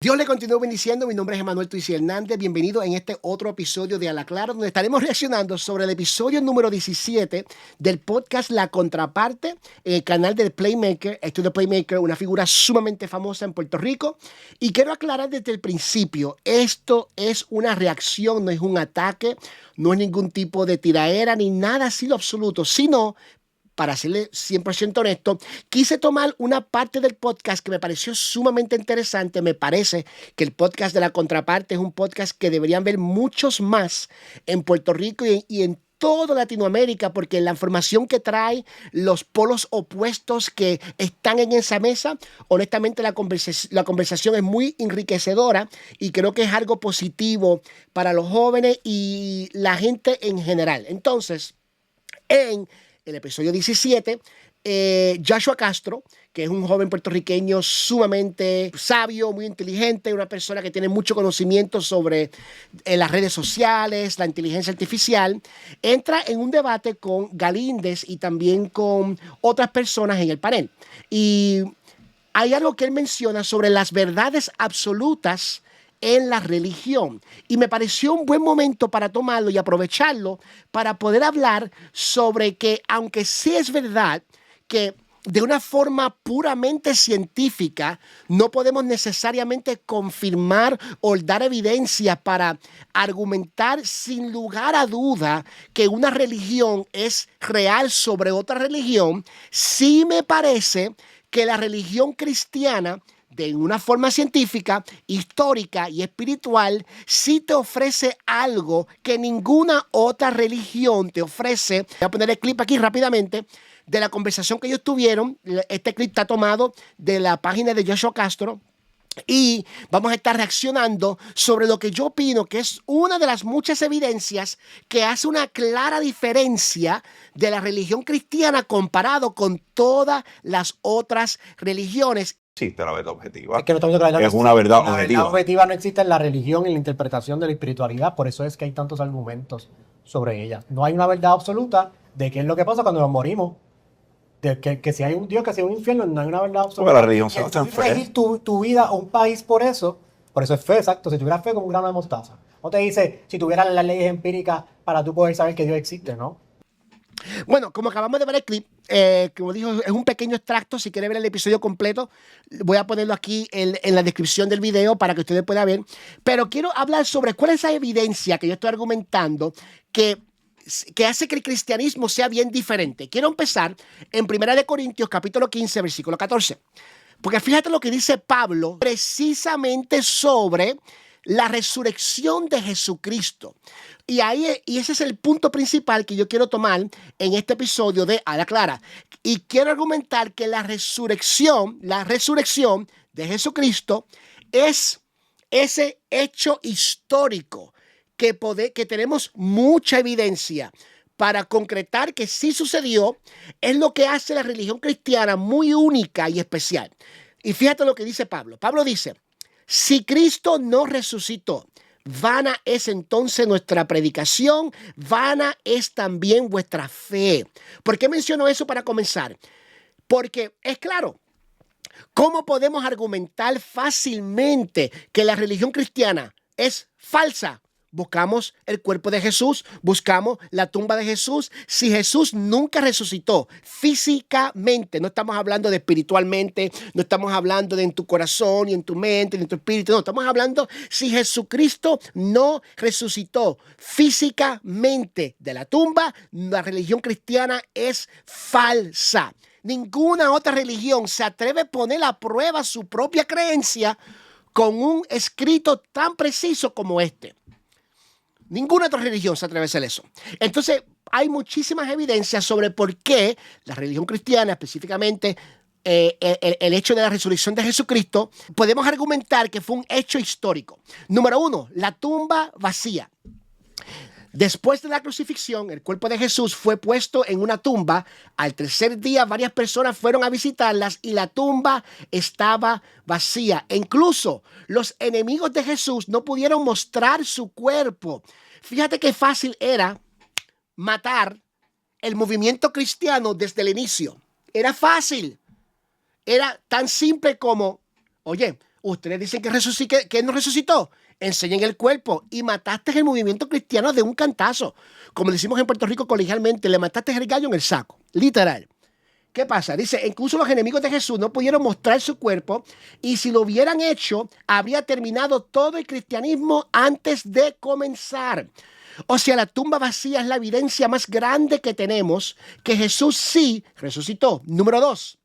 Dios le continúe bendiciendo. Mi nombre es Emanuel Tuisi Hernández. Bienvenido en este otro episodio de A la Clara, donde estaremos reaccionando sobre el episodio número 17 del podcast La Contraparte, en el canal del Playmaker, Estudio Playmaker, una figura sumamente famosa en Puerto Rico. Y quiero aclarar desde el principio, esto es una reacción, no es un ataque, no es ningún tipo de tiraera ni nada así lo absoluto, sino, para serle 100% honesto, quise tomar una parte del podcast que me pareció sumamente interesante. Me parece que el podcast de La Contraparte es un podcast que deberían ver muchos más en Puerto Rico y en toda Latinoamérica, porque la información que trae, los polos opuestos que están en esa mesa, honestamente la conversación es muy enriquecedora y creo que es algo positivo para los jóvenes y la gente en general. Entonces, en el episodio 17, Joshua Castro, que es un joven puertorriqueño sumamente sabio, muy inteligente, una persona que tiene mucho conocimiento sobre las redes sociales, la inteligencia artificial, entra en un debate con Galíndez y también con otras personas en el panel. Y hay algo que él menciona sobre las verdades absolutas en la religión. Y me pareció un buen momento para tomarlo y aprovecharlo para poder hablar sobre que, aunque sí es verdad que de una forma puramente científica no podemos necesariamente confirmar o dar evidencia para argumentar sin lugar a duda que una religión es real sobre otra religión, sí me parece que la religión cristiana, de una forma científica, histórica y espiritual, sí te ofrece algo que ninguna otra religión te ofrece. Voy a poner el clip aquí rápidamente de la conversación que ellos tuvieron. Este clip está tomado de la página de Joshua Castro. Y vamos a estar reaccionando sobre lo que yo opino que es una de las muchas evidencias que hace una clara diferencia de la religión cristiana comparado con todas las otras religiones. Existe la verdad objetiva. Es que no estamos viendo que Es una verdad la objetiva. verdad objetiva no existe en la religión y en la interpretación de la espiritualidad, por eso es que hay tantos argumentos sobre ella. No hay una verdad absoluta de qué es lo que pasa cuando nos morimos. De que si hay un Dios, que si hay un infierno, no hay una verdad absoluta. Porque la religión se Y basa en tú fe. regir tu vida o un país por eso es fe, exacto. Si tuvieras fe como un grano de mostaza. No te dice si tuvieras las leyes empíricas para tú poder saber que Dios existe, ¿no? Bueno, como acabamos de ver el clip, como dijo, es un pequeño extracto. Si quiere ver el episodio completo, voy a ponerlo aquí en la descripción del video para que ustedes puedan ver. Pero quiero hablar sobre cuál es esa evidencia que yo estoy argumentando que hace que el cristianismo sea bien diferente. Quiero empezar en 1 Corintios capítulo 15, versículo 14. Porque fíjate lo que dice Pablo precisamente sobre la resurrección de Jesucristo. Y ese es el punto principal que yo quiero tomar en este episodio de A la Clara. Y quiero argumentar que la resurrección de Jesucristo es ese hecho histórico que tenemos mucha evidencia para concretar que sí sucedió. Es lo que hace la religión cristiana muy única y especial. Y fíjate lo que dice Pablo. Pablo dice: si Cristo no resucitó, vana es entonces nuestra predicación, vana es también vuestra fe. ¿Por qué menciono eso para comenzar? Porque es claro, ¿cómo podemos argumentar fácilmente que la religión cristiana es falsa? Buscamos el cuerpo de Jesús, buscamos la tumba de Jesús. Si Jesús nunca resucitó físicamente, no estamos hablando de espiritualmente, no estamos hablando de en tu corazón y en tu mente y en tu espíritu, no, estamos hablando si Jesucristo no resucitó físicamente de la tumba, la religión cristiana es falsa. Ninguna otra religión se atreve a poner a prueba su propia creencia con un escrito tan preciso como este. Ninguna otra religión se atreve a hacer eso. Entonces, hay muchísimas evidencias sobre por qué la religión cristiana, específicamente el hecho de la resurrección de Jesucristo, podemos argumentar que fue un hecho histórico. Número 1, la tumba vacía. Después de la crucifixión, el cuerpo de Jesús fue puesto en una tumba. Al tercer día, varias personas fueron a visitarlas y la tumba estaba vacía. E incluso los enemigos de Jesús no pudieron mostrar su cuerpo. Fíjate qué fácil era matar el movimiento cristiano desde el inicio. Era fácil. Era tan simple como, oye, ustedes dicen que él no resucitó. Enseñen el cuerpo y mataste el movimiento cristiano de un cantazo. Como decimos en Puerto Rico colegialmente, le mataste el gallo en el saco, literal. ¿Qué pasa? Dice, incluso los enemigos de Jesús no pudieron mostrar su cuerpo y si lo hubieran hecho, habría terminado todo el cristianismo antes de comenzar. O sea, la tumba vacía es la evidencia más grande que tenemos que Jesús sí resucitó. Número 2.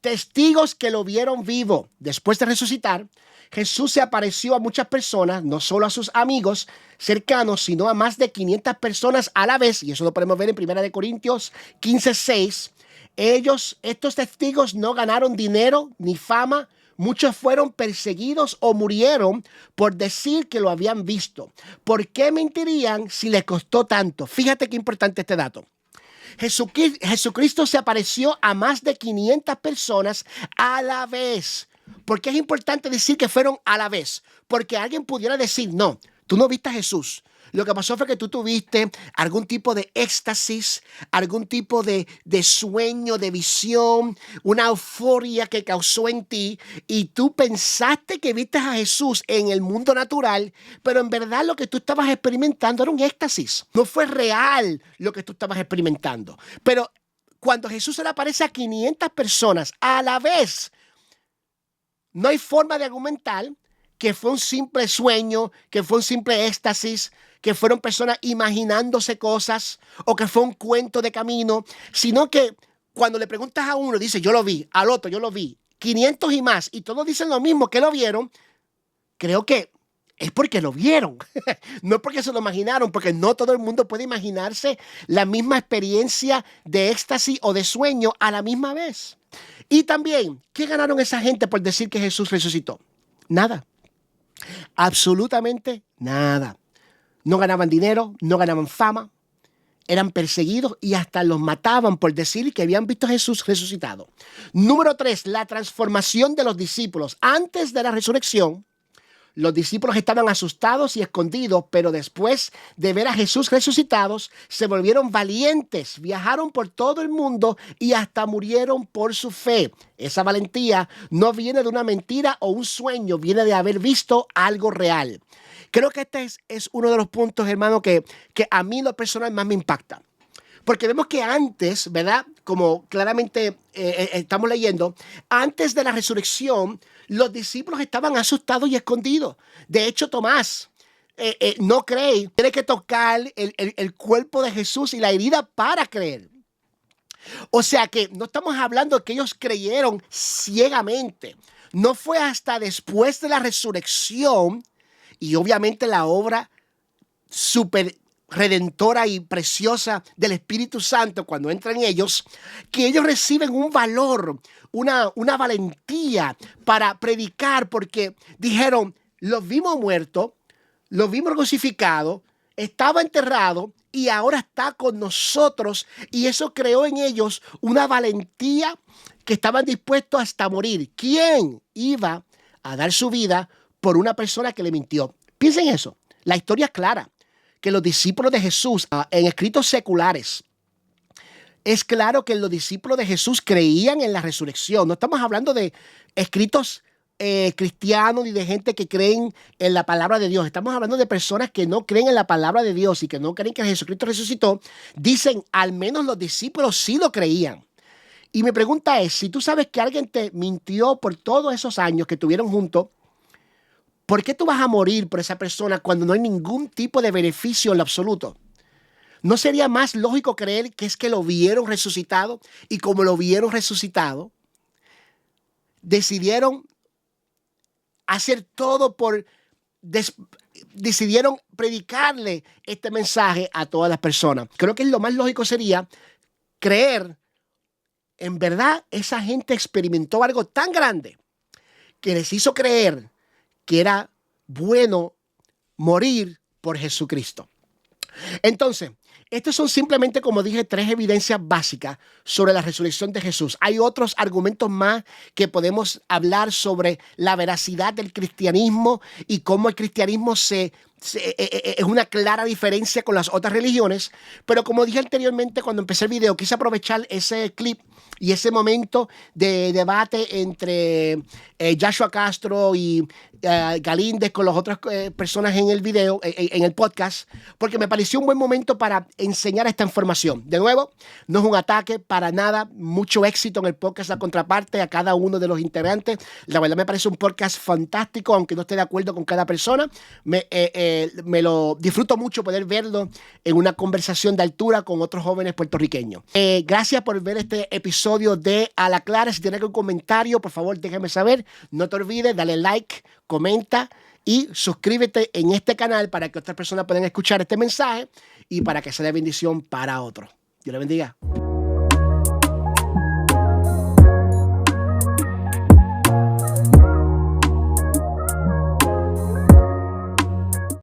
Testigos que lo vieron vivo. Después de resucitar, Jesús se apareció a muchas personas, no solo a sus amigos cercanos, sino a más de 500 personas a la vez. Y eso lo podemos ver en 1 Corintios 15:6. Estos testigos no ganaron dinero ni fama. Muchos fueron perseguidos o murieron por decir que lo habían visto. ¿Por qué mentirían si les costó tanto? Fíjate qué importante este dato. Jesucristo se apareció a más de 500 personas a la vez. ¿Por qué es importante decir que fueron a la vez? Porque alguien pudiera decir, no, tú no viste a Jesús. Lo que pasó fue que tú tuviste algún tipo de éxtasis, algún tipo de sueño, de visión, una euforia que causó en ti y tú pensaste que viste a Jesús en el mundo natural, pero en verdad lo que tú estabas experimentando era un éxtasis. No fue real lo que tú estabas experimentando. Pero cuando Jesús se le aparece a 500 personas a la vez, no hay forma de argumentar que fue un simple sueño, que fue un simple éxtasis, que fueron personas imaginándose cosas o que fue un cuento de camino, sino que cuando le preguntas a uno, dice, yo lo vi, al otro, yo lo vi, 500 y más, y todos dicen lo mismo, que lo vieron, creo que es porque lo vieron, no es porque se lo imaginaron, porque no todo el mundo puede imaginarse la misma experiencia de éxtasis o de sueño a la misma vez. Y también, ¿qué ganaron esa gente por decir que Jesús resucitó? Nada. Absolutamente nada. No ganaban dinero, no ganaban fama, eran perseguidos y hasta los mataban por decir que habían visto a Jesús resucitado. Número 3, la transformación de los discípulos. Antes de la resurrección, los discípulos estaban asustados y escondidos, pero después de ver a Jesús resucitados, se volvieron valientes, viajaron por todo el mundo y hasta murieron por su fe. Esa valentía no viene de una mentira o un sueño, viene de haber visto algo real. Creo que este es uno de los puntos, hermano, que a mí lo personal más me impacta. Porque vemos que antes, ¿verdad? Como claramente estamos leyendo, antes de la resurrección, los discípulos estaban asustados y escondidos. De hecho, Tomás no cree, tiene que tocar el cuerpo de Jesús y la herida para creer. O sea que no estamos hablando de que ellos creyeron ciegamente. No fue hasta después de la resurrección y obviamente la obra súper redentora y preciosa del Espíritu Santo cuando entra en ellos, que ellos reciben un valor, una valentía para predicar, porque dijeron, los vimos muertos, los vimos crucificados, estaba enterrado y ahora está con nosotros, y eso creó en ellos una valentía que estaban dispuestos hasta morir. ¿Quién iba a dar su vida por una persona que le mintió? Piensen eso, la historia es clara. Que los discípulos de Jesús, en escritos seculares, es claro que los discípulos de Jesús creían en la resurrección. No estamos hablando de escritos cristianos ni de gente que creen en la palabra de Dios. Estamos hablando de personas que no creen en la palabra de Dios y que no creen que Jesucristo resucitó. Dicen, al menos los discípulos sí lo creían. Y mi pregunta es, si tú sabes que alguien te mintió por todos esos años que estuvieron juntos, ¿por qué tú vas a morir por esa persona cuando no hay ningún tipo de beneficio en lo absoluto? ¿No sería más lógico creer que es que lo vieron resucitado? Y como lo vieron resucitado, decidieron hacer todo decidieron predicarle este mensaje a todas las personas. Creo que lo más lógico sería creer, en verdad, esa gente experimentó algo tan grande que les hizo creer que era bueno morir por Jesucristo. Entonces, estos son simplemente, como dije, 3 evidencias básicas sobre la resurrección de Jesús. Hay otros argumentos más que podemos hablar sobre la veracidad del cristianismo y cómo el cristianismo se es una clara diferencia con las otras religiones, pero como dije anteriormente cuando empecé el video, quise aprovechar ese clip y ese momento de debate entre Joshua Castro y Galíndez con las otras personas en el video, en el podcast, porque me pareció un buen momento para enseñar esta información. De nuevo, no es un ataque para nada, mucho éxito en el podcast La Contraparte a cada uno de los integrantes. La verdad me parece un podcast fantástico, aunque no esté de acuerdo con cada persona. Me lo disfruto mucho poder verlo en una conversación de altura con otros jóvenes puertorriqueños. Gracias por ver este episodio de A la Clara. Si tienes algún comentario, por favor, déjame saber. No te olvides, dale like, comenta y suscríbete en este canal para que otras personas puedan escuchar este mensaje y para que sea de bendición para otros. Dios le bendiga.